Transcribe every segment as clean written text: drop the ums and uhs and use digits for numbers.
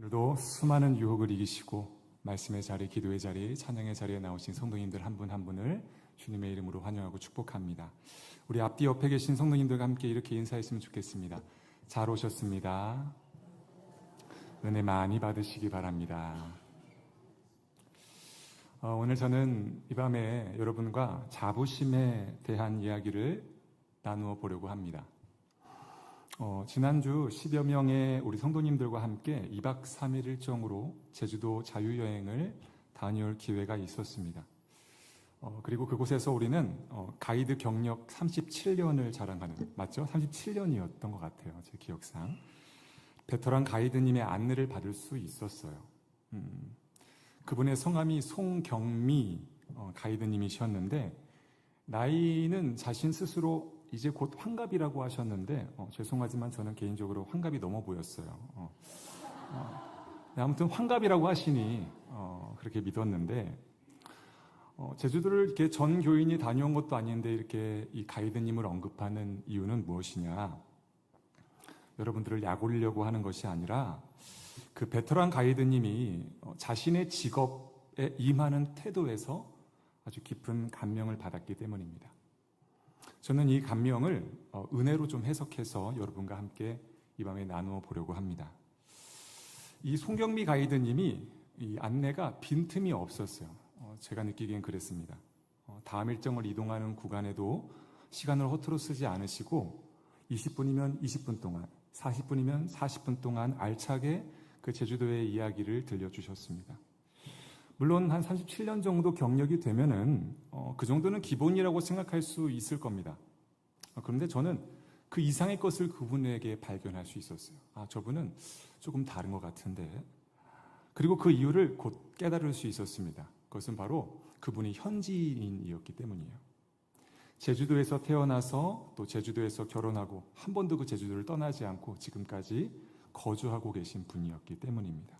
오늘도 수많은 유혹을 이기시고 말씀의 자리, 기도의 자리, 찬양의 자리에 나오신 성도님들 한 분 한 분을 주님의 이름으로 환영하고 축복합니다. 우리 앞뒤 옆에 계신 성도님들과 함께 이렇게 인사했으면 좋겠습니다. 잘 오셨습니다. 은혜 많이 받으시기 바랍니다. 오늘 저는 이 밤에 여러분과 자부심에 대한 이야기를 나누어 보려고 합니다. 지난주 10여 명의 우리 성도님들과 함께 2박 3일 일정으로 제주도 자유여행을 다녀올 기회가 있었습니다. 그리고 그곳에서 우리는 가이드 경력 37년을 자랑하는, 맞죠? 37년이었던 것 같아요, 제 기억상. 베테랑 가이드님의 안내를 받을 수 있었어요. 그분의 성함이 송경미 가이드님이셨는데, 나이는 자신 스스로 이제 곧 환갑이라고 하셨는데, 죄송하지만 저는 개인적으로 환갑이 넘어 보였어요. 아무튼 환갑이라고 하시니 그렇게 믿었는데, 제주도를 이렇게 전 교인이 다녀온 것도 아닌데 이렇게 이 가이드님을 언급하는 이유는 무엇이냐? 여러분들을 약올리려고 하는 것이 아니라 그 베테랑 가이드님이 자신의 직업에 임하는 태도에서 아주 깊은 감명을 받았기 때문입니다. 저는 이 감명을 은혜로 좀 해석해서 여러분과 함께 이 밤에 나누어 보려고 합니다. 이 송경미 가이드님이 이 안내가 빈틈이 없었어요. 제가 느끼기엔 그랬습니다. 다음 일정을 이동하는 구간에도 시간을 허투루 쓰지 않으시고 20분이면 20분 동안, 40분이면 40분 동안 알차게 그 제주도의 이야기를 들려주셨습니다. 물론 한 37년 정도 경력이 되면은 그 정도는 기본이라고 생각할 수 있을 겁니다. 그런데 저는 그 이상의 것을 그분에게 발견할 수 있었어요. 저분은 조금 다른 것 같은데. 그리고 그 이유를 곧 깨달을 수 있었습니다. 그것은 바로 그분이 현지인이었기 때문이에요. 제주도에서 태어나서 또 제주도에서 결혼하고 한 번도 그 제주도를 떠나지 않고 지금까지 거주하고 계신 분이었기 때문입니다.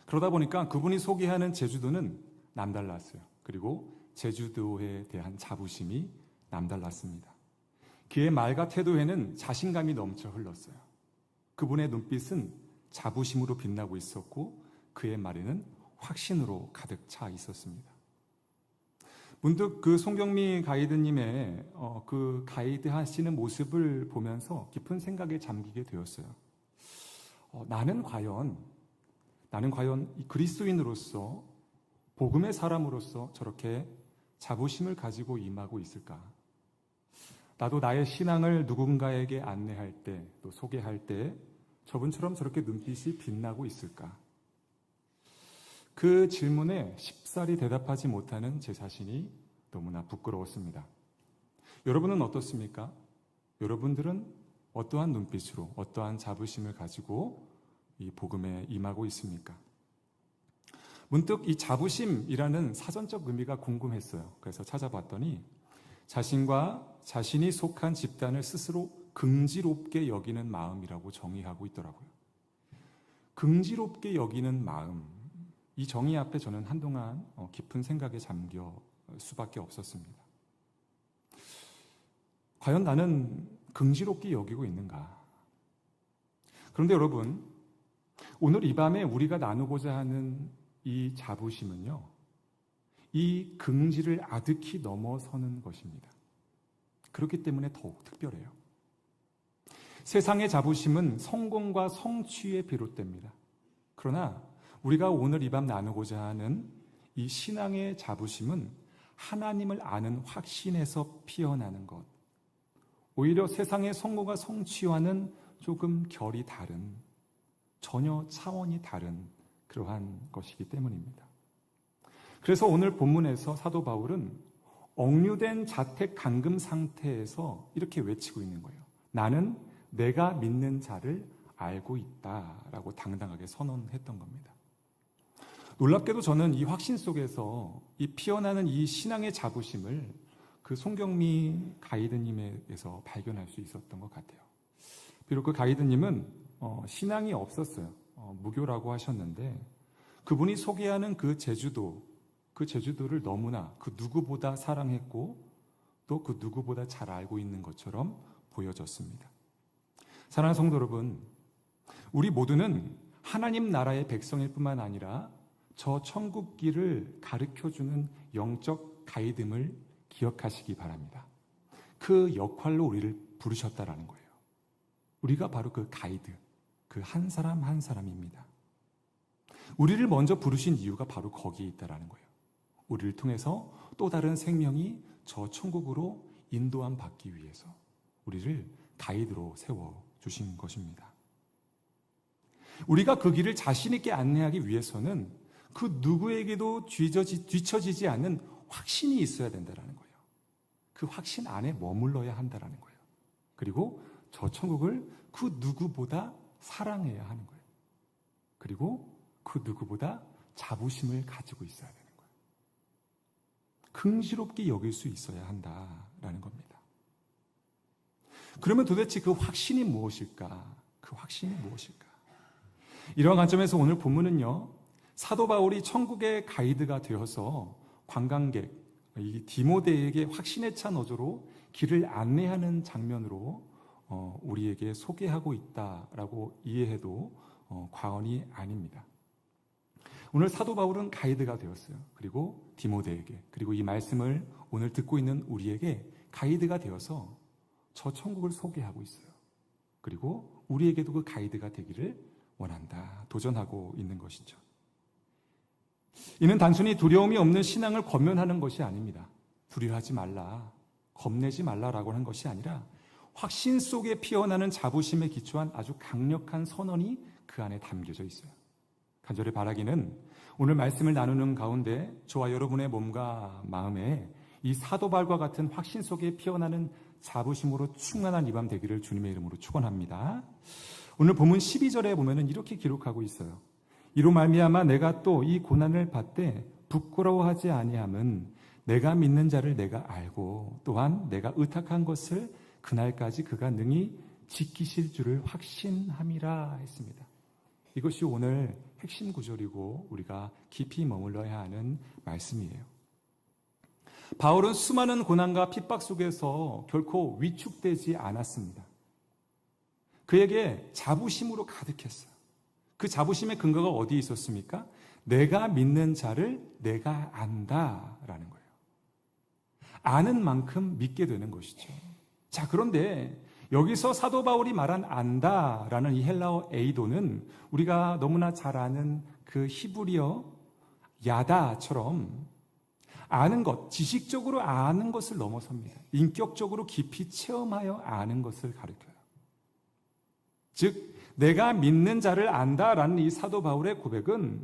그러다 보니까 그분이 소개하는 제주도는 남달랐어요. 그리고 제주도에 대한 자부심이 남달랐습니다. 그의 말과 태도에는 자신감이 넘쳐 흘렀어요. 그분의 눈빛은 자부심으로 빛나고 있었고 그의 말에는 확신으로 가득 차 있었습니다. 문득 그 송경미 가이드님의 그 가이드 하시는 모습을 보면서 깊은 생각에 잠기게 되었어요. 나는 과연 이 그리스도인으로서 복음의 사람으로서 저렇게 자부심을 가지고 임하고 있을까? 나도 나의 신앙을 누군가에게 안내할 때, 또 소개할 때 저분처럼 저렇게 눈빛이 빛나고 있을까? 그 질문에 쉽사리 대답하지 못하는 제 자신이 너무나 부끄러웠습니다. 여러분은 어떻습니까? 여러분들은 어떠한 눈빛으로, 어떠한 자부심을 가지고 이 복음에 임하고 있습니까? 문득 이 자부심이라는 사전적 의미가 궁금했어요. 그래서 찾아봤더니 자신과 자신이 속한 집단을 스스로 긍지롭게 여기는 마음이라고 정의하고 있더라고요. 긍지롭게 여기는 마음, 이 정의 앞에 저는 한동안 깊은 생각에 잠겨 수밖에 없었습니다. 과연 나는 긍지롭게 여기고 있는가? 그런데 여러분, 오늘 이 밤에 우리가 나누고자 하는 이 자부심은요, 이 긍지를 아득히 넘어서는 것입니다. 그렇기 때문에 더욱 특별해요. 세상의 자부심은 성공과 성취에 비롯됩니다. 그러나 우리가 오늘 이 밤 나누고자 하는 이 신앙의 자부심은 하나님을 아는 확신에서 피어나는 것. 오히려 세상의 성공과 성취와는 조금 결이 다른, 전혀 차원이 다른 그러한 것이기 때문입니다. 그래서 오늘 본문에서 사도 바울은 억류된 자택 감금 상태에서 이렇게 외치고 있는 거예요. 나는 내가 믿는 자를 알고 있다라고 당당하게 선언했던 겁니다. 놀랍게도 저는 이 확신 속에서 이 피어나는 이 신앙의 자부심을 그 송경미 가이드님에게서 발견할 수 있었던 것 같아요. 비록 그 가이드님은 신앙이 없었어요. 무교라고 하셨는데 그분이 소개하는 그 제주도를 너무나 그 누구보다 사랑했고 또 그 누구보다 잘 알고 있는 것처럼 보여졌습니다. 사랑하는 성도 여러분, 우리 모두는 하나님 나라의 백성일 뿐만 아니라 저 천국 길을 가르쳐주는 영적 가이드임을 기억하시기 바랍니다. 그 역할로 우리를 부르셨다라는 거예요. 우리가 바로 그 가이드, 그 한 사람 한 사람입니다. 우리를 먼저 부르신 이유가 바로 거기에 있다라는 거예요. 우리를 통해서 또 다른 생명이 저 천국으로 인도함 받기 위해서 우리를 가이드로 세워주신 것입니다. 우리가 그 길을 자신 있게 안내하기 위해서는 그 누구에게도 뒤처지지 않는 확신이 있어야 된다는 거예요. 그 확신 안에 머물러야 한다는 거예요. 그리고 저 천국을 그 누구보다 사랑해야 하는 거예요. 그리고 그 누구보다 자부심을 가지고 있어야 되는 거예요. 긍지롭게 여길 수 있어야 한다라는 겁니다. 그러면 도대체 그 확신이 무엇일까? 그 확신이 무엇일까? 이러한 관점에서 오늘 본문은요, 사도 바울이 천국의 가이드가 되어서 관광객, 이 디모데에게 확신에 찬 어조로 길을 안내하는 장면으로 우리에게 소개하고 있다라고 이해해도 과언이 아닙니다. 오늘 사도 바울은 가이드가 되었어요. 그리고 디모데에게, 그리고 이 말씀을 오늘 듣고 있는 우리에게 가이드가 되어서 저 천국을 소개하고 있어요. 그리고 우리에게도 그 가이드가 되기를 원한다, 도전하고 있는 것이죠. 이는 단순히 두려움이 없는 신앙을 권면하는 것이 아닙니다. 두려워하지 말라, 겁내지 말라라고 하는 것이 아니라 확신 속에 피어나는 자부심에 기초한 아주 강력한 선언이 그 안에 담겨져 있어요. 간절히 바라기는 오늘 말씀을 나누는 가운데 저와 여러분의 몸과 마음에 이 사도 바울과 같은 확신 속에 피어나는 자부심으로 충만한 이 밤 되기를 주님의 이름으로 축원합니다. 오늘 본문 12절에 보면은 이렇게 기록하고 있어요. 이로 말미암아 내가 또 이 고난을 받되 부끄러워하지 아니함은 내가 믿는 자를 내가 알고 또한 내가 의탁한 것을 그날까지 그가 능히 지키실 줄을 확신함이라 했습니다. 이것이 오늘 핵심 구절이고 우리가 깊이 머물러야 하는 말씀이에요. 바울은 수많은 고난과 핍박 속에서 결코 위축되지 않았습니다. 그에게 자부심으로 가득했어요. 그 자부심의 근거가 어디에 있었습니까? 내가 믿는 자를 내가 안다라는 거예요. 아는 만큼 믿게 되는 것이죠. 자, 그런데 여기서 사도 바울이 말한 안다라는 이 헬라어 에이도는 우리가 너무나 잘 아는 그 히브리어 야다처럼 아는 것, 지식적으로 아는 것을 넘어섭니다. 인격적으로 깊이 체험하여 아는 것을 가리켜요. 즉, 내가 믿는 자를 안다라는 이 사도 바울의 고백은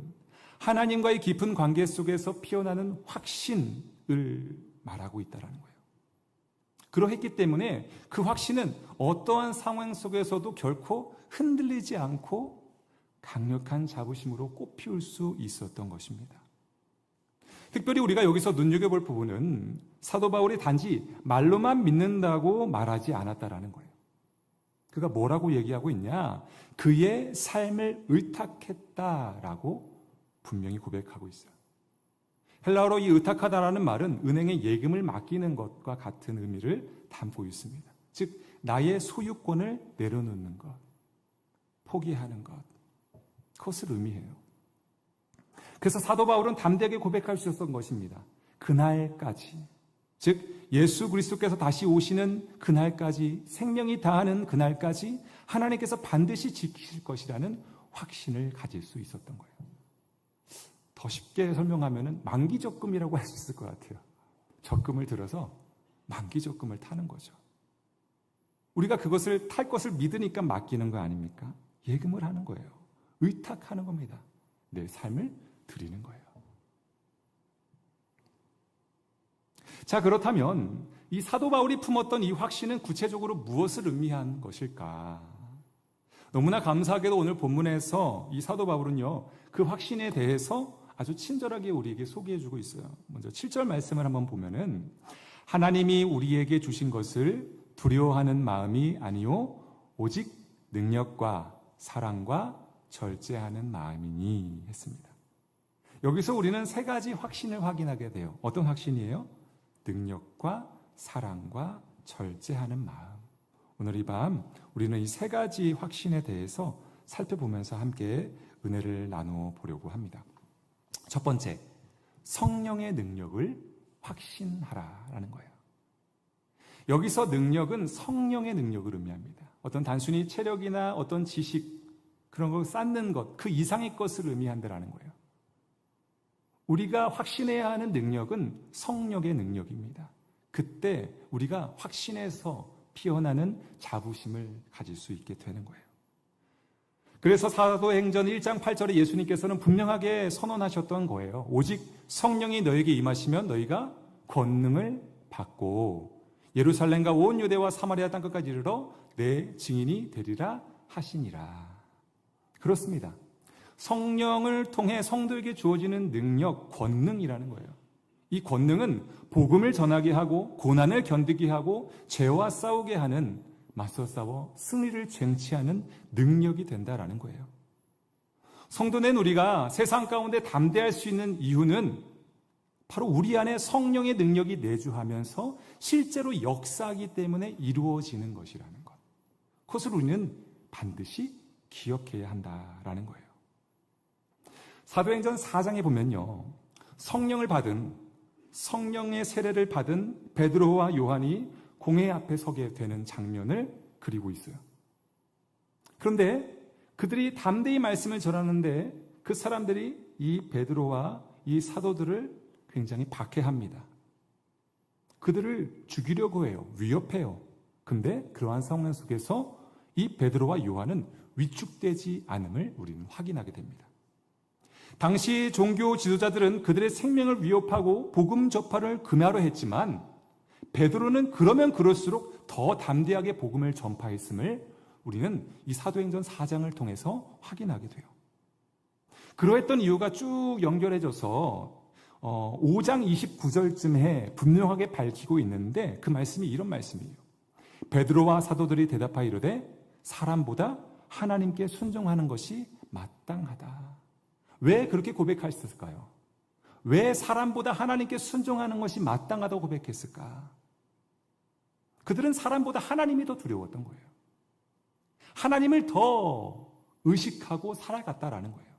하나님과의 깊은 관계 속에서 피어나는 확신을 말하고 있다는 거예요. 그러했기 때문에 그 확신은 어떠한 상황 속에서도 결코 흔들리지 않고 강력한 자부심으로 꽃피울 수 있었던 것입니다. 특별히 우리가 여기서 눈여겨볼 부분은 사도 바울이 단지 말로만 믿는다고 말하지 않았다라는 거예요. 그가 뭐라고 얘기하고 있냐? 그의 삶을 의탁했다라고 분명히 고백하고 있어요. 헬라어로 이 의탁하다라는 말은 은행에 예금을 맡기는 것과 같은 의미를 담고 있습니다. 즉, 나의 소유권을 내려놓는 것, 포기하는 것, 그것을 의미해요. 그래서 사도 바울은 담대하게 고백할 수 있었던 것입니다. 그날까지, 즉 예수 그리스도께서 다시 오시는 그날까지, 생명이 다하는 그날까지 하나님께서 반드시 지키실 것이라는 확신을 가질 수 있었던 거예요. 더 쉽게 설명하면 만기 적금이라고 할 수 있을 것 같아요. 적금을 들어서 만기 적금을 타는 거죠. 우리가 그것을 탈 것을 믿으니까 맡기는 거 아닙니까? 예금을 하는 거예요. 의탁하는 겁니다. 내 삶을 드리는 거예요. 자, 그렇다면 이 사도 바울이 품었던 이 확신은 구체적으로 무엇을 의미한 것일까? 너무나 감사하게도 오늘 본문에서 이 사도 바울은요, 그 확신에 대해서 아주 친절하게 우리에게 소개해주고 있어요. 먼저 7절 말씀을 한번 보면은 하나님이 우리에게 주신 것을 두려워하는 마음이 아니요 오직 능력과 사랑과 절제하는 마음이니 했습니다. 여기서 우리는 세 가지 확신을 확인하게 돼요. 어떤 확신이에요? 능력과 사랑과 절제하는 마음. 오늘 이 밤 우리는 이 세 가지 확신에 대해서 살펴보면서 함께 은혜를 나누어 보려고 합니다. 첫 번째, 성령의 능력을 확신하라라는 거예요. 여기서 능력은 성령의 능력을 의미합니다. 어떤 단순히 체력이나 어떤 지식, 그런 걸 쌓는 것, 그 이상의 것을 의미한다라는 거예요. 우리가 확신해야 하는 능력은 성령의 능력입니다. 그때 우리가 확신해서 피어나는 자부심을 가질 수 있게 되는 거예요. 그래서 사도행전 1장 8절에 예수님께서는 분명하게 선언하셨던 거예요. 오직 성령이 너에게 임하시면 너희가 권능을 받고 예루살렘과 온 유대와 사마리아 땅끝까지 이르러 내 증인이 되리라 하시니라. 그렇습니다. 성령을 통해 성도에게 주어지는 능력, 권능이라는 거예요. 이 권능은 복음을 전하게 하고 고난을 견디게 하고 죄와 싸우게 하는, 맞서 싸워 승리를 쟁취하는 능력이 된다라는 거예요. 성도된 우리가 세상 가운데 담대할 수 있는 이유는 바로 우리 안에 성령의 능력이 내주하면서 실제로 역사하기 때문에 이루어지는 것이라는 것. 그것을 우리는 반드시 기억해야 한다라는 거예요. 사도행전 4장에 보면요, 성령의 세례를 받은 베드로와 요한이 공회 앞에 서게 되는 장면을 그리고 있어요. 그런데 그들이 담대히 말씀을 전하는데 그 사람들이 이 베드로와 이 사도들을 굉장히 박해합니다. 그들을 죽이려고 해요. 위협해요. 근데 그러한 상황 속에서 이 베드로와 요한은 위축되지 않음을 우리는 확인하게 됩니다. 당시 종교 지도자들은 그들의 생명을 위협하고 복음 전파를 금하려 했지만 베드로는 그러면 그럴수록 더 담대하게 복음을 전파했음을 우리는 이 사도행전 4장을 통해서 확인하게 돼요. 그러했던 이유가 쭉 연결해져서 5장 29절쯤에 분명하게 밝히고 있는데 그 말씀이 이런 말씀이에요. 베드로와 사도들이 대답하여 이르되 사람보다 하나님께 순종하는 것이 마땅하다. 왜 그렇게 고백하셨을까요? 왜 사람보다 하나님께 순종하는 것이 마땅하다고 고백했을까? 그들은 사람보다 하나님이 더 두려웠던 거예요. 하나님을 더 의식하고 살아갔다라는 거예요.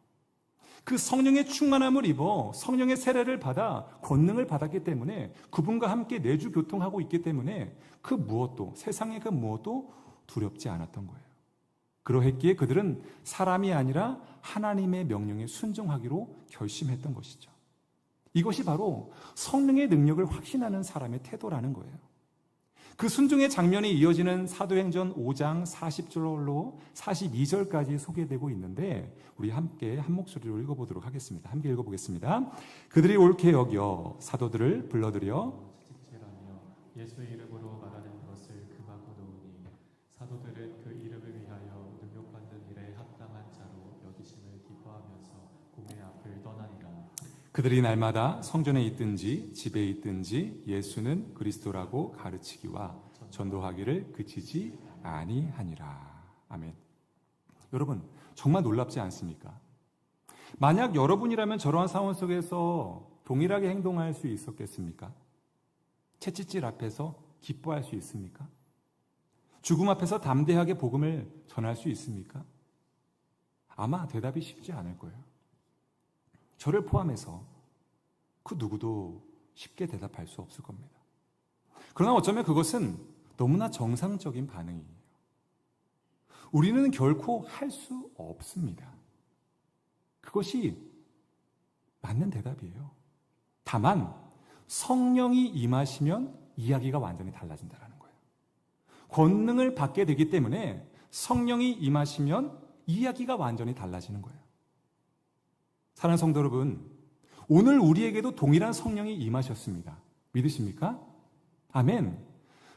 그 성령의 충만함을 입어 성령의 세례를 받아 권능을 받았기 때문에 그분과 함께 내주 교통하고 있기 때문에 그 무엇도, 세상의 그 무엇도 두렵지 않았던 거예요. 그러했기에 그들은 사람이 아니라 하나님의 명령에 순종하기로 결심했던 것이죠. 이것이 바로 성령의 능력을 확신하는 사람의 태도라는 거예요. 그 순종의 장면이 이어지는 사도행전 5장 40절로 42절까지 소개되고 있는데 우리 함께 한 목소리로 읽어보도록 하겠습니다. 함께 읽어보겠습니다. 그들이 옳게 여겨 사도들을 불러들여 채찍질하며 예수의 이름으로 말하는 것을 금하고 놓으니 사도들은 그 이름을 위하여 능력받는 일에 합당한 자로 여기심을 기뻐하면서 공회 앞을 떠나니라. 그들이 날마다 성전에 있든지 집에 있든지 예수는 그리스도라고 가르치기와 전도하기를 그치지 아니하니라. 아멘. 여러분, 정말 놀랍지 않습니까? 만약 여러분이라면 저러한 상황 속에서 동일하게 행동할 수 있었겠습니까? 채찍질 앞에서 기뻐할 수 있습니까? 죽음 앞에서 담대하게 복음을 전할 수 있습니까? 아마 대답이 쉽지 않을 거예요. 저를 포함해서 그 누구도 쉽게 대답할 수 없을 겁니다. 그러나 어쩌면 그것은 너무나 정상적인 반응이에요. 우리는 결코 할 수 없습니다. 그것이 맞는 대답이에요. 다만 성령이 임하시면 이야기가 완전히 달라진다는 거예요. 권능을 받게 되기 때문에 성령이 임하시면 이야기가 완전히 달라지는 거예요. 사랑하는 성도 여러분, 오늘 우리에게도 동일한 성령이 임하셨습니다. 믿으십니까? 아멘.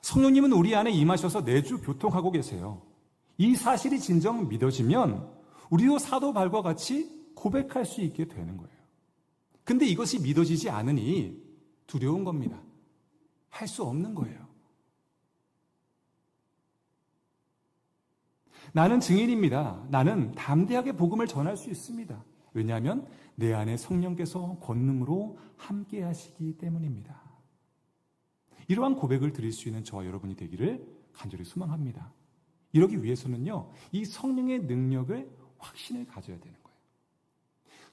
성령님은 우리 안에 임하셔서 내주 교통하고 계세요. 이 사실이 진정 믿어지면 우리도 사도 바울과 같이 고백할 수 있게 되는 거예요. 근데 이것이 믿어지지 않으니 두려운 겁니다. 할 수 없는 거예요. 나는 증인입니다. 나는 담대하게 복음을 전할 수 있습니다. 왜냐하면 내 안에 성령께서 권능으로 함께 하시기 때문입니다. 이러한 고백을 드릴 수 있는 저와 여러분이 되기를 간절히 소망합니다. 이러기 위해서는요, 이 성령의 능력을 확신을 가져야 되는 거예요.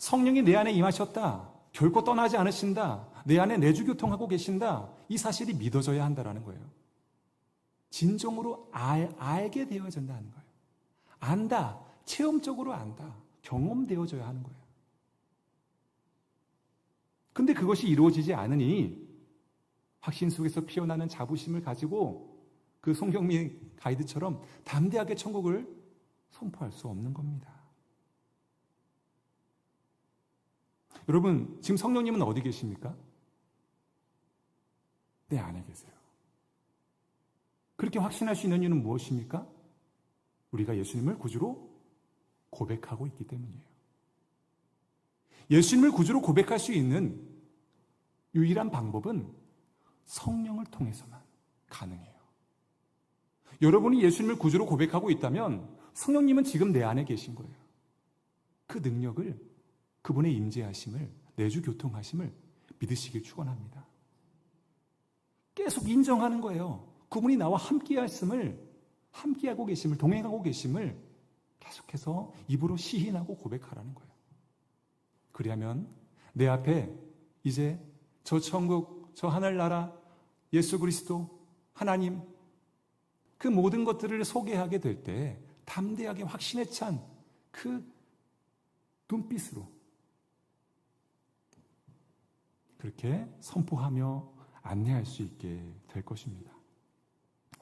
성령이 내 안에 임하셨다. 결코 떠나지 않으신다. 내 안에 내주교통하고 계신다. 이 사실이 믿어져야 한다는 거예요. 진정으로 알게 되어진다는 거예요. 안다. 체험적으로 안다. 경험되어져야 하는 거예요. 근데 그것이 이루어지지 않으니 확신 속에서 피어나는 자부심을 가지고 그 송경미 가이드처럼 담대하게 천국을 선포할 수 없는 겁니다. 여러분, 지금 성령님은 어디 계십니까? 내 안에 계세요. 그렇게 확신할 수 있는 이유는 무엇입니까? 우리가 예수님을 구주로 고백하고 있기 때문이에요. 예수님을 구주로 고백할 수 있는 유일한 방법은 성령을 통해서만 가능해요. 여러분이 예수님을 구주로 고백하고 있다면 성령님은 지금 내 안에 계신 거예요. 그 능력을, 그분의 임재하심을, 내주교통하심을 믿으시길 축원합니다. 계속 인정하는 거예요. 그분이 나와 함께하고 계심을, 동행하고 계심을 계속해서 입으로 시인하고 고백하라는 거예요. 그리하면 내 앞에 이제 저 천국, 저 하늘나라, 예수 그리스도, 하나님, 그 모든 것들을 소개하게 될 때 담대하게 확신에 찬 그 눈빛으로 그렇게 선포하며 안내할 수 있게 될 것입니다.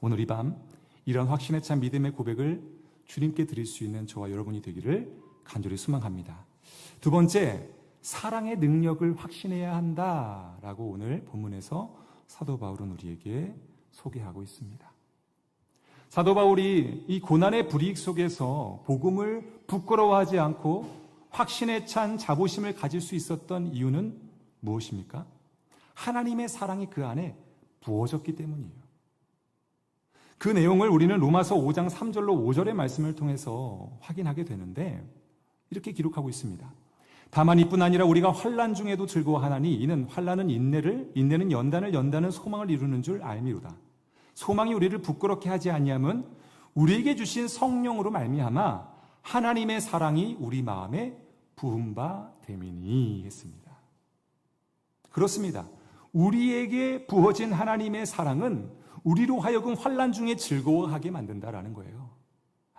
오늘 이 밤 이런 확신에 찬 믿음의 고백을 주님께 드릴 수 있는 저와 여러분이 되기를 간절히 소망합니다. 두 번째, 사랑의 능력을 확신해야 한다라고 오늘 본문에서 사도 바울은 우리에게 소개하고 있습니다. 사도 바울이 이 고난의 불이익 속에서 복음을 부끄러워하지 않고 확신에 찬 자부심을 가질 수 있었던 이유는 무엇입니까? 하나님의 사랑이 그 안에 부어졌기 때문이에요. 그 내용을 우리는 로마서 5장 3절로 5절의 말씀을 통해서 확인하게 되는데 이렇게 기록하고 있습니다. 다만 이뿐 아니라 우리가 환난 중에도 즐거워하나니 이는 환난은 인내는 연단은 소망을 이루는 줄 알미로다. 소망이 우리를 부끄럽게 하지 아니함은 우리에게 주신 성령으로 말미암아 하나님의 사랑이 우리 마음에 부은 바 됨이니 했습니다. 그렇습니다. 우리에게 부어진 하나님의 사랑은 우리로 하여금 환난 중에 즐거워하게 만든다라는 거예요.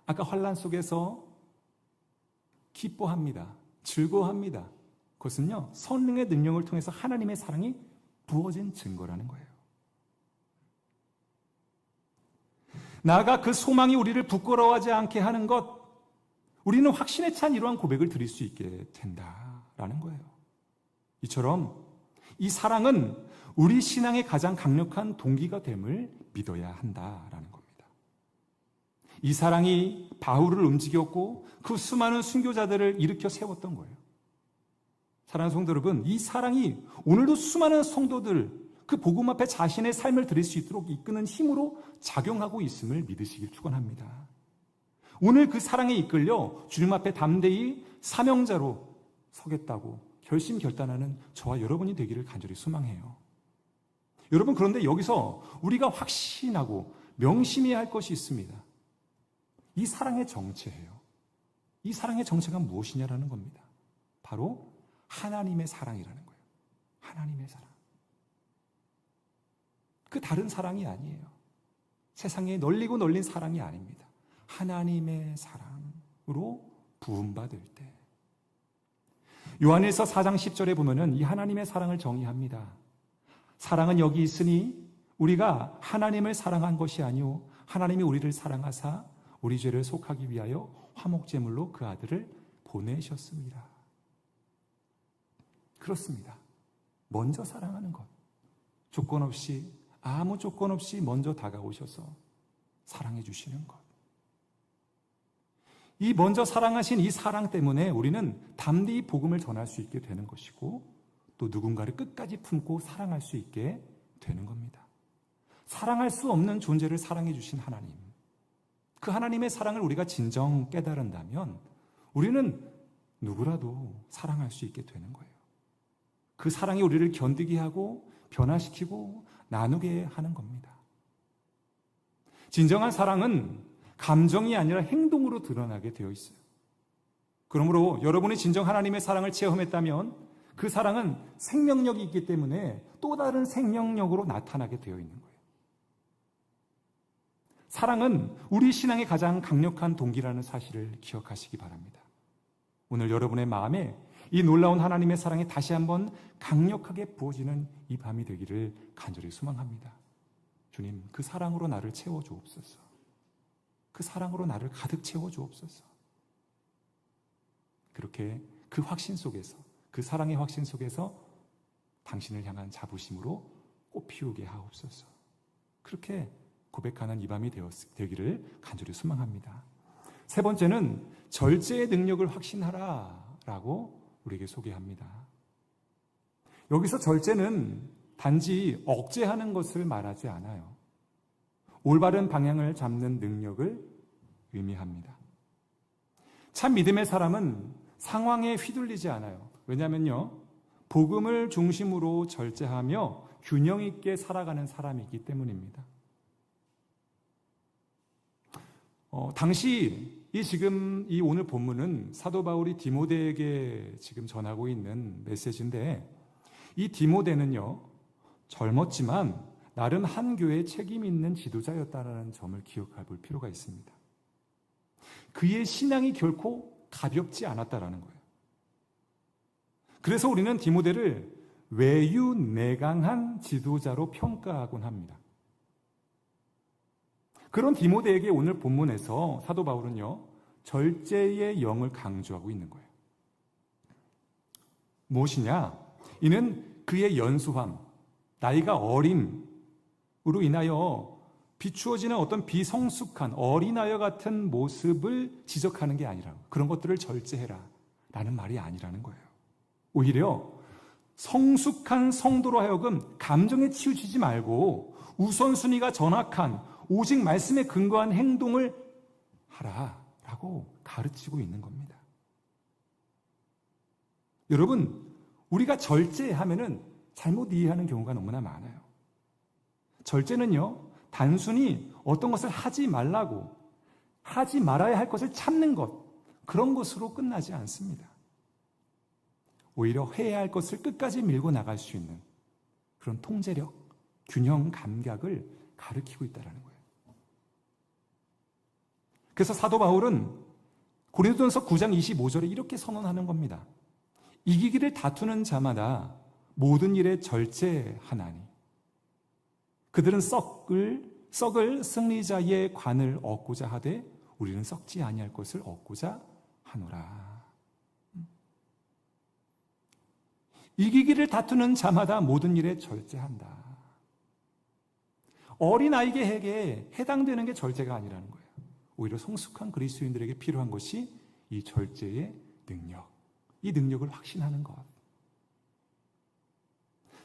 아까 환난 속에서 기뻐합니다. 즐거워합니다. 그것은요, 성령의 능력을 통해서 하나님의 사랑이 부어진 증거라는 거예요. 나아가 그 소망이 우리를 부끄러워하지 않게 하는 것, 우리는 확신에 찬 이러한 고백을 드릴 수 있게 된다라는 거예요. 이처럼 이 사랑은 우리 신앙의 가장 강력한 동기가 됨을 믿어야 한다라는 겁니다. 이 사랑이 바울을 움직였고 그 수많은 순교자들을 일으켜 세웠던 거예요. 사랑하는 성도 여러분, 이 사랑이 오늘도 수많은 성도들 그 복음 앞에 자신의 삶을 드릴 수 있도록 이끄는 힘으로 작용하고 있음을 믿으시길 축원합니다. 오늘 그 사랑에 이끌려 주님 앞에 담대히 사명자로 서겠다고 결심결단하는 저와 여러분이 되기를 간절히 소망해요. 여러분, 그런데 여기서 우리가 확신하고 명심해야 할 것이 있습니다. 이 사랑의 정체예요. 이 사랑의 정체가 무엇이냐라는 겁니다. 바로 하나님의 사랑이라는 거예요. 하나님의 사랑. 그 다른 사랑이 아니에요. 세상에 널리고 널린 사랑이 아닙니다. 하나님의 사랑으로 부음받을 때. 요한일서 4장 10절에 보면은 이 하나님의 사랑을 정의합니다. 사랑은 여기 있으니 우리가 하나님을 사랑한 것이 아니오 하나님이 우리를 사랑하사 우리 죄를 속하기 위하여 화목제물로 그 아들을 보내셨습니다. 그렇습니다. 먼저 사랑하는 것. 조건 없이, 아무 조건 없이 먼저 다가오셔서 사랑해 주시는 것. 이 먼저 사랑하신 이 사랑 때문에 우리는 담대히 복음을 전할 수 있게 되는 것이고 또 누군가를 끝까지 품고 사랑할 수 있게 되는 겁니다. 사랑할 수 없는 존재를 사랑해 주신 하나님. 그 하나님의 사랑을 우리가 진정 깨달은다면 우리는 누구라도 사랑할 수 있게 되는 거예요. 그 사랑이 우리를 견디게 하고 변화시키고 나누게 하는 겁니다. 진정한 사랑은 감정이 아니라 행동으로 드러나게 되어 있어요. 그러므로 여러분이 진정 하나님의 사랑을 체험했다면 그 사랑은 생명력이 있기 때문에 또 다른 생명력으로 나타나게 되어 있는 거예요. 사랑은 우리 신앙의 가장 강력한 동기라는 사실을 기억하시기 바랍니다. 오늘 여러분의 마음에 이 놀라운 하나님의 사랑이 다시 한번 강력하게 부어지는 이 밤이 되기를 간절히 소망합니다. 주님, 그 사랑으로 나를 채워주옵소서. 그 사랑으로 나를 가득 채워주옵소서. 그렇게 그 확신 속에서, 그 사랑의 확신 속에서 당신을 향한 자부심으로 꽃피우게 하옵소서. 그렇게 고백하는 이 밤이 되기를 간절히 소망합니다. 세 번째는 절제의 능력을 확신하라 라고 우리에게 소개합니다. 여기서 절제는 단지 억제하는 것을 말하지 않아요. 올바른 방향을 잡는 능력을 의미합니다. 참 믿음의 사람은 상황에 휘둘리지 않아요. 왜냐하면요, 복음을 중심으로 절제하며 균형 있게 살아가는 사람이기 때문입니다. 당시 지금 이 오늘 본문은 사도 바울이 디모데에게 지금 전하고 있는 메시지인데, 이 디모데는요, 젊었지만 나름 한 교회에 책임 있는 지도자였다는 점을 기억해 볼 필요가 있습니다. 그의 신앙이 결코 가볍지 않았다라는 거예요. 그래서 우리는 디모데를 외유내강한 지도자로 평가하곤 합니다. 그런 디모데에게 오늘 본문에서 사도 바울은요, 절제의 영을 강조하고 있는 거예요. 무엇이냐? 이는 그의 연소함, 나이가 어림으로 인하여 비추어지는 어떤 비성숙한 어린아이와 같은 모습을 지적하는 게 아니라, 그런 것들을 절제해라 라는 말이 아니라는 거예요. 오히려 성숙한 성도로 하여금 감정에 치우치지 말고 우선순위가 정확한 오직 말씀에 근거한 행동을 하라라고 가르치고 있는 겁니다. 여러분, 우리가 절제하면은 잘못 이해하는 경우가 너무나 많아요. 절제는요, 단순히 어떤 것을 하지 말라고, 하지 말아야 할 것을 참는 것, 그런 것으로 끝나지 않습니다. 오히려 해야 할 것을 끝까지 밀고 나갈 수 있는 그런 통제력, 균형 감각을 가르치고 있다는 거예요. 그래서 사도 바울은 고린도전서 9장 25절에 이렇게 선언하는 겁니다. 이기기를 다투는 자마다 모든 일에 절제하나니 그들은 썩을 승리자의 관을 얻고자 하되 우리는 썩지 아니할 것을 얻고자 하노라. 이기기를 다투는 자마다 모든 일에 절제한다. 어린아이에게 해당되는 게 절제가 아니라는 거예요. 오히려 성숙한 그리스도인들에게 필요한 것이 이 절제의 능력, 이 능력을 확신하는 것.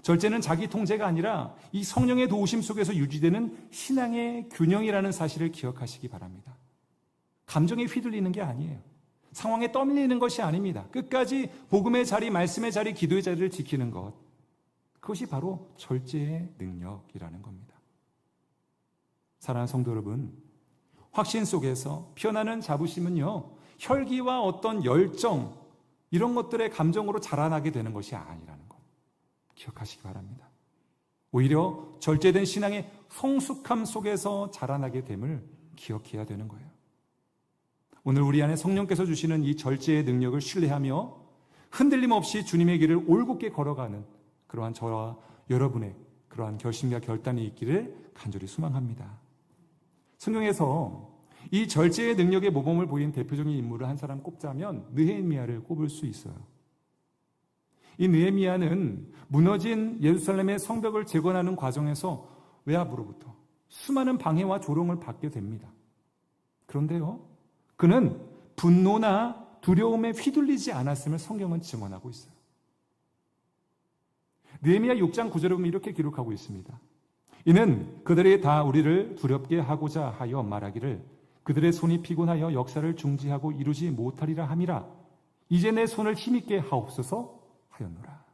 절제는 자기 통제가 아니라 이 성령의 도우심 속에서 유지되는 신앙의 균형이라는 사실을 기억하시기 바랍니다. 감정에 휘둘리는 게 아니에요. 상황에 떠밀리는 것이 아닙니다. 끝까지 복음의 자리, 말씀의 자리, 기도의 자리를 지키는 것. 그것이 바로 절제의 능력이라는 겁니다. 사랑하는 성도 여러분, 확신 속에서 피어나는 자부심은요, 혈기와 어떤 열정, 이런 것들의 감정으로 자라나게 되는 것이 아니라는 것. 기억하시기 바랍니다. 오히려 절제된 신앙의 성숙함 속에서 자라나게 됨을 기억해야 되는 거예요. 오늘 우리 안에 성령께서 주시는 이 절제의 능력을 신뢰하며 흔들림 없이 주님의 길을 올곧게 걸어가는 그러한 저와 여러분의 그러한 결심과 결단이 있기를 간절히 소망합니다. 성경에서 이 절제의 능력의 모범을 보인 대표적인 인물을 한 사람 꼽자면 느헤미야를 꼽을 수 있어요. 이 느헤미야는 무너진 예루살렘의 성벽을 재건하는 과정에서 외압으로부터 수많은 방해와 조롱을 받게 됩니다. 그런데요, 그는 분노나 두려움에 휘둘리지 않았음을 성경은 증언하고 있어요. 느헤미야 6장 9절에 보면 이렇게 기록하고 있습니다. 이는 그들이 다 우리를 두렵게 하고자 하여 말하기를 그들의 손이 피곤하여 역사를 중지하고 이루지 못하리라 함이라. 이제 내 손을 힘있게 하옵소서 하였노라.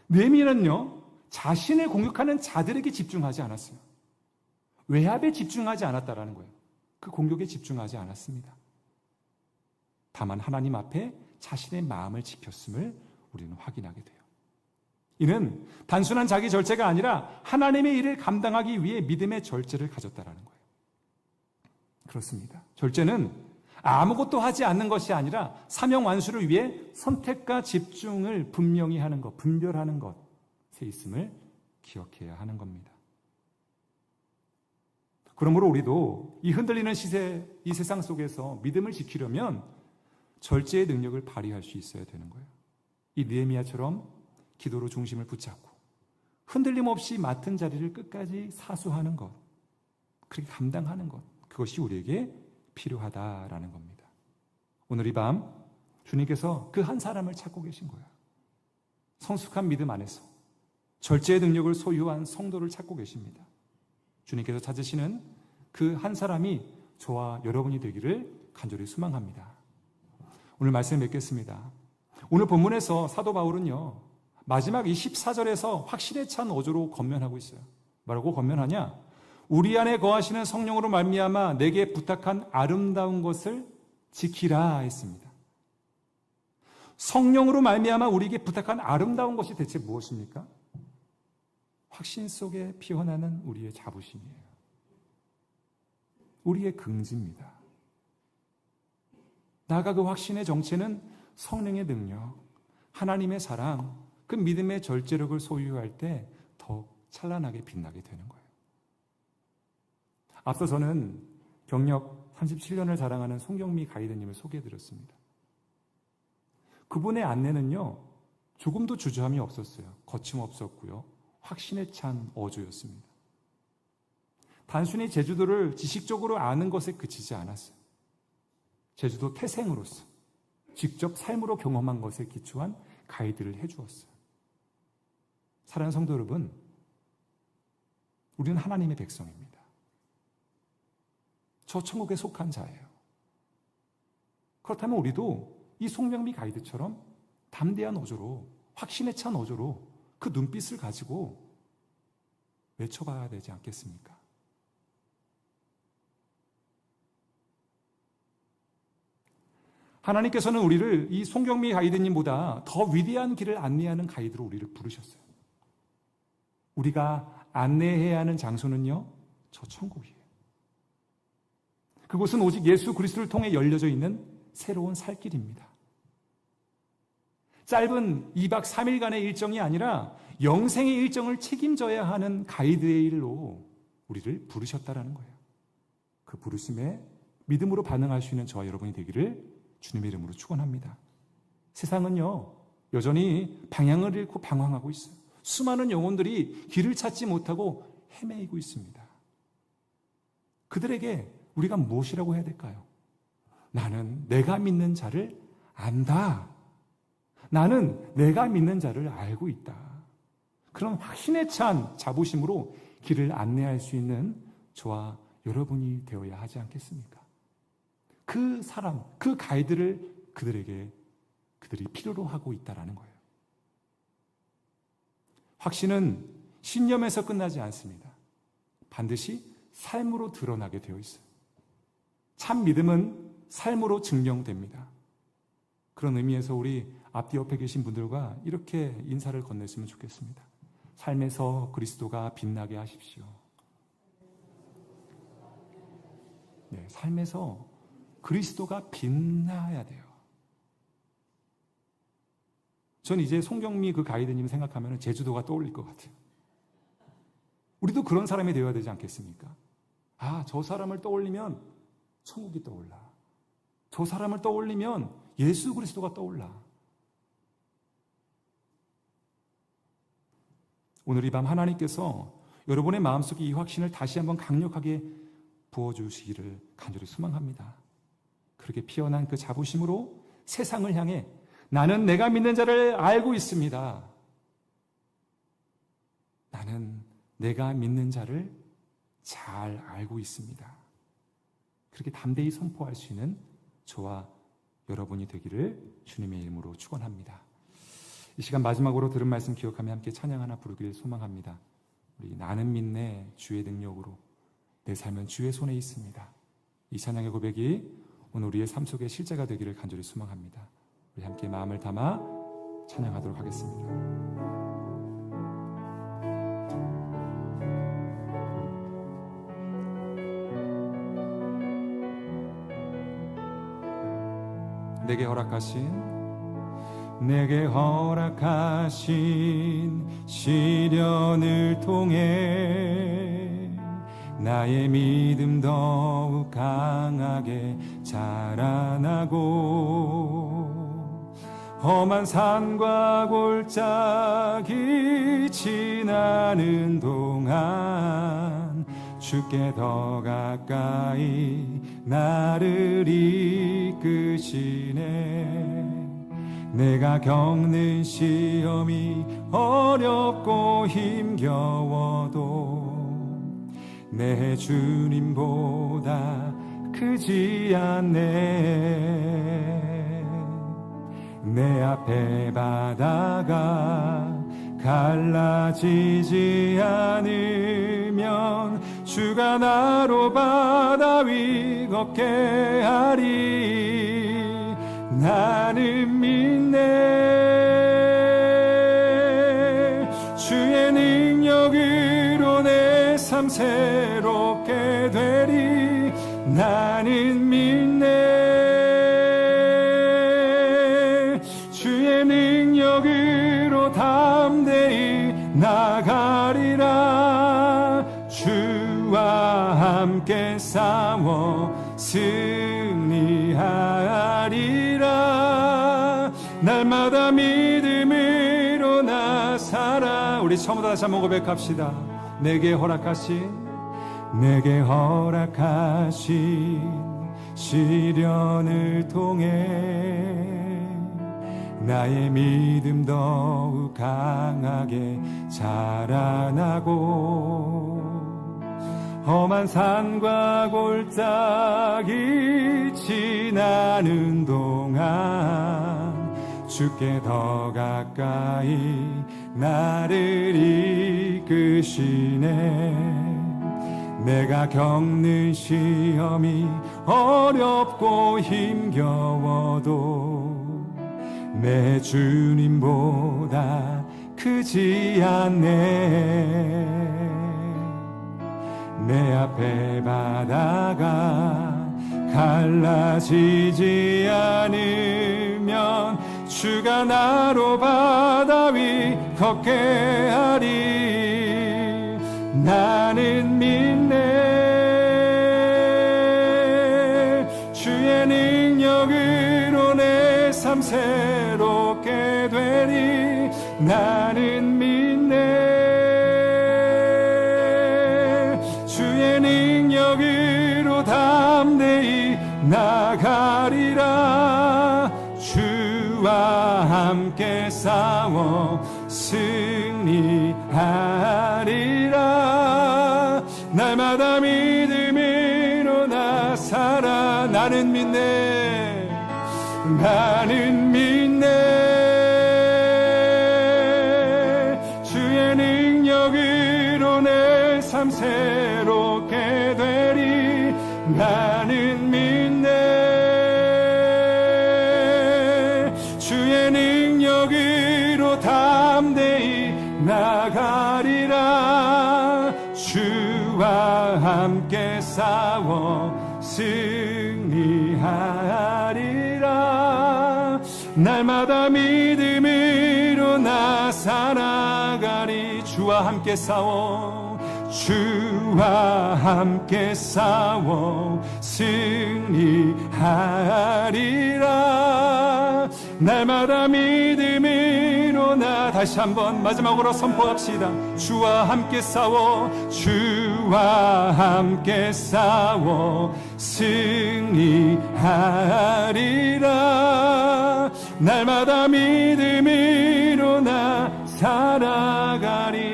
느헤미야는요, 자신을 공격하는 자들에게 집중하지 않았어요. 외압에 집중하지 않았다라는 거예요. 그 공격에 집중하지 않았습니다. 다만 하나님 앞에 자신의 마음을 지켰음을 우리는 확인하게 돼요. 이는 단순한 자기 절제가 아니라 하나님의 일을 감당하기 위해 믿음의 절제를 가졌다라는 거예요. 그렇습니다. 절제는 아무것도 하지 않는 것이 아니라 사명 완수를 위해 선택과 집중을 분명히 하는 것, 분별하는 것에 있음을 기억해야 하는 겁니다. 그러므로 우리도 이 흔들리는 시세, 이 세상 속에서 믿음을 지키려면 절제의 능력을 발휘할 수 있어야 되는 거예요. 이 느헤미야처럼 기도로 중심을 붙잡고 흔들림 없이 맡은 자리를 끝까지 사수하는 것, 그렇게 감당하는 것, 그것이 우리에게 필요하다라는 겁니다. 오늘 이 밤 주님께서 그 한 사람을 찾고 계신 거예요. 성숙한 믿음 안에서 절제의 능력을 소유한 성도를 찾고 계십니다. 주님께서 찾으시는 그 한 사람이 저와 여러분이 되기를 간절히 소망합니다. 오늘 말씀 맺겠습니다. 오늘 본문에서 사도 바울은요, 마지막 이 14절에서 확신에 찬 어조로 권면하고 있어요. 뭐라고 권면하냐? 우리 안에 거하시는 성령으로 말미암아 내게 부탁한 아름다운 것을 지키라 했습니다. 성령으로 말미암아 우리에게 부탁한 아름다운 것이 대체 무엇입니까? 확신 속에 피어나는 우리의 자부심이에요. 우리의 긍지입니다. 나아가 그 확신의 정체는 성령의 능력, 하나님의 사랑, 그 믿음의 절제력을 소유할 때 더욱 찬란하게 빛나게 되는 거예요. 앞서 저는 경력 37년을 자랑하는 송경미 가이드님을 소개해드렸습니다. 그분의 안내는요, 조금도 주저함이 없었어요. 거침없었고요. 확신에 찬 어조였습니다. 단순히 제주도를 지식적으로 아는 것에 그치지 않았어요. 제주도 태생으로서 직접 삶으로 경험한 것에 기초한 가이드를 해주었어요. 사랑하는 성도 여러분, 우리는 하나님의 백성입니다. 저 천국에 속한 자예요. 그렇다면 우리도 이 송명미 가이드처럼 담대한 어조로, 확신에 찬 어조로 그 눈빛을 가지고 외쳐봐야 되지 않겠습니까? 하나님께서는 우리를 이 송경미 가이드님보다 더 위대한 길을 안내하는 가이드로 우리를 부르셨어요. 우리가 안내해야 하는 장소는요, 저 천국이에요. 그곳은 오직 예수 그리스도를 통해 열려져 있는 새로운 살 길입니다. 짧은 2박 3일간의 일정이 아니라 영생의 일정을 책임져야 하는 가이드의 일로 우리를 부르셨다라는 거예요. 그 부르심에 믿음으로 반응할 수 있는 저와 여러분이 되기를 주님의 이름으로 축원합니다. 세상은요, 여전히 방향을 잃고 방황하고 있어요. 수많은 영혼들이 길을 찾지 못하고 헤매이고 있습니다. 그들에게 우리가 무엇이라고 해야 될까요? 나는 내가 믿는 자를 안다. 나는 내가 믿는 자를 알고 있다. 그런 확신에 찬 자부심으로 길을 안내할 수 있는 저와 여러분이 되어야 하지 않겠습니까? 그 사람, 그 가이드를 그들이 필요로 하고 있다는 거예요. 확신은 신념에서 끝나지 않습니다. 반드시 삶으로 드러나게 되어 있어요. 참 믿음은 삶으로 증명됩니다. 그런 의미에서 우리 앞뒤 옆에 계신 분들과 이렇게 인사를 건넸으면 좋겠습니다. 삶에서 그리스도가 빛나게 하십시오. 네, 삶에서 그리스도가 빛나야 돼요. 전 이제 송경미 그 가이드님 생각하면 제주도가 떠올릴 것 같아요. 우리도 그런 사람이 되어야 되지 않겠습니까? 아, 저 사람을 떠올리면 천국이 떠올라. 저 사람을 떠올리면 예수 그리스도가 떠올라. 오늘 이 밤 하나님께서 여러분의 마음속에 이 확신을 다시 한번 강력하게 부어주시기를 간절히 소망합니다. 그렇게 피어난 그 자부심으로 세상을 향해 나는 내가 믿는 자를 알고 있습니다. 나는 내가 믿는 자를 잘 알고 있습니다. 그렇게 담대히 선포할 수 있는 저와 여러분이 되기를 주님의 이름으로 축원합니다. 이 시간 마지막으로 들은 말씀 기억하며 함께 찬양 하나 부르기를 소망합니다. 우리 나는 믿네 주의 능력으로 내 삶은 주의 손에 있습니다. 이 찬양의 고백이 오늘 우리의 삶 속에 실제가 되기를 간절히 소망합니다. 우리 함께 마음을 담아 찬양하도록 하겠습니다. 내게 허락하신 시련을 통해 나의 믿음 더욱 강하게 자라나고 험한 산과 골짜기 지나는 동안 주께 더 가까이 나를 이끄시네. 내가 겪는 시험이 어렵고 힘겨워도 내 주님보다 크지 않네. 내 앞에 바다가 갈라지지 않으면 주가 나로 바다 위 걷게 하리. 나는 믿네. 주의 능력으로 내 삶 새롭게 되리. 나는 믿네. 주의 능력으로 담대히 나가리라. 주와 함께 싸워 승리하리라. 날마다 믿음으로 나 살아. 우리 처음부터 다시 한번 고백합시다. 내게 허락하신 시련을 통해 나의 믿음 더욱 강하게 자라나고 험한 산과 골짜기 지나는 동안 주께 더 가까이 나를 이끄시네. 내가 겪는 시험이 어렵고 힘겨워도 내 주님보다 크지 않네. 내 앞에 바다가 갈라지지 않으면 주가 나로 바다 위 걷게 하리. 나는 믿네. 주의 능력으로 내 삶 새롭게 되리. 나는 믿네. 주의 능력으로 담대히 나가리라. 주와 함께 싸워 승리하리라. 날마다 믿음으로 나 살아. 나는 믿네. 나는 믿네. 주의 능력으로 내 삶 새롭게 되리. 나는 믿네. 주의 능력으로 담대히 나가리라. 주와 함께 싸워 승리하리라. 날마다 믿음으로 나 살아가리. 주와 함께 싸워. 주와 함께 싸워 승리하리라. 날마다 믿음으로 나. 다시 한번 마지막으로 선포합시다. 주와 함께 싸워. 주와 함께 싸워 승리하리라. 날마다 믿음으로 나 살아가리.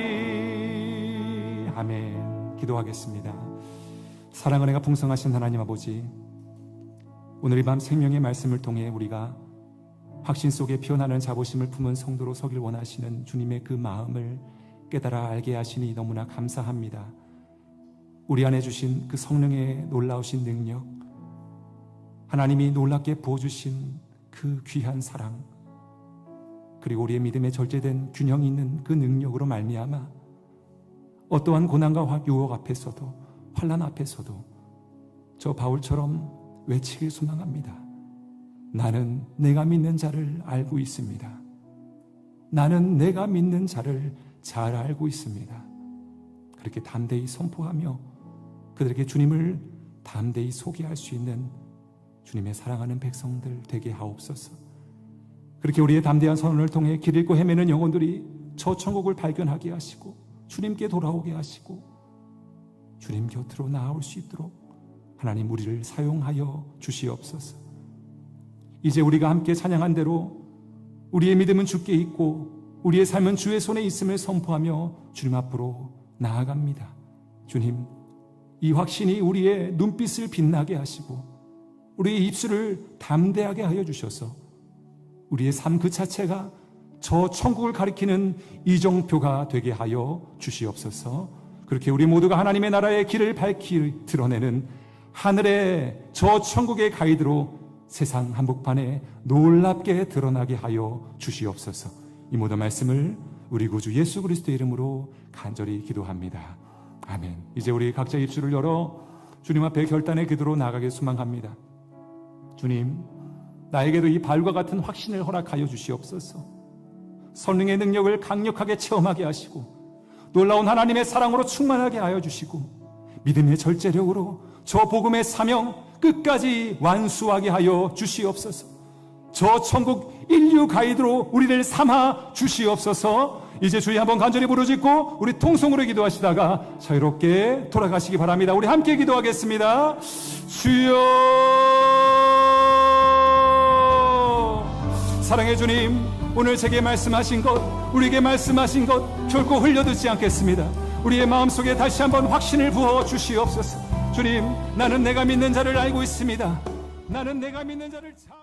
아멘. 기도하겠습니다. 사랑의 은혜가 풍성하신 하나님 아버지, 오늘 이 밤 생명의 말씀을 통해 우리가 확신 속에 피어나는 자부심을 품은 성도로 서길 원하시는 주님의 그 마음을 깨달아 알게 하시니 너무나 감사합니다. 우리 안에 주신 그 성령의 놀라우신 능력, 하나님이 놀랍게 부어주신 그 귀한 사랑, 그리고 우리의 믿음에 절제된 균형 있는 그 능력으로 말미암아 어떠한 고난과 유혹 앞에서도, 환난 앞에서도 저 바울처럼 외치길 소망합니다. 나는 내가 믿는 자를 알고 있습니다. 나는 내가 믿는 자를 잘 알고 있습니다. 그렇게 담대히 선포하며 그들에게 주님을 담대히 소개할 수 있는 주님의 사랑하는 백성들 되게 하옵소서. 그렇게 우리의 담대한 선언을 통해 길 잃고 헤매는 영혼들이 저 천국을 발견하게 하시고 주님께 돌아오게 하시고 주님 곁으로 나아올 수 있도록 하나님 우리를 사용하여 주시옵소서. 이제 우리가 함께 찬양한 대로 우리의 믿음은 주께 있고 우리의 삶은 주의 손에 있음을 선포하며 주님 앞으로 나아갑니다. 주님, 이 확신이 우리의 눈빛을 빛나게 하시고 우리의 입술을 담대하게 하여 주셔서 우리의 삶 그 자체가 저 천국을 가리키는 이정표가 되게 하여 주시옵소서. 그렇게 우리 모두가 하나님의 나라의 길을 밝히 드러내는 하늘의 저 천국의 가이드로 세상 한복판에 놀랍게 드러나게 하여 주시옵소서. 이 모든 말씀을 우리 구주 예수 그리스도의 이름으로 간절히 기도합니다. 아멘. 이제 우리 각자 입술을 열어 주님 앞에 결단의 기도로 나가게 소망합니다. 주님, 나에게도 이 발과 같은 확신을 허락하여 주시옵소서. 성령의 능력을 강력하게 체험하게 하시고 놀라운 하나님의 사랑으로 충만하게 하여 주시고 믿음의 절제력으로 저 복음의 사명 끝까지 완수하게 하여 주시옵소서. 저 천국 인류 가이드로 우리를 삼아 주시옵소서. 이제 주의 한번 간절히 부르짖고 우리 통성으로 기도하시다가 자유롭게 돌아가시기 바랍니다. 우리 함께 기도하겠습니다. 주여, 사랑의 주님, 오늘 제게 말씀하신 것, 우리에게 말씀하신 것 결코 흘려듣지 않겠습니다. 우리의 마음속에 다시 한번 확신을 부어 주시옵소서. 주님, 나는 내가 믿는 자를 알고 있습니다. 나는 내가 믿는 자를 잘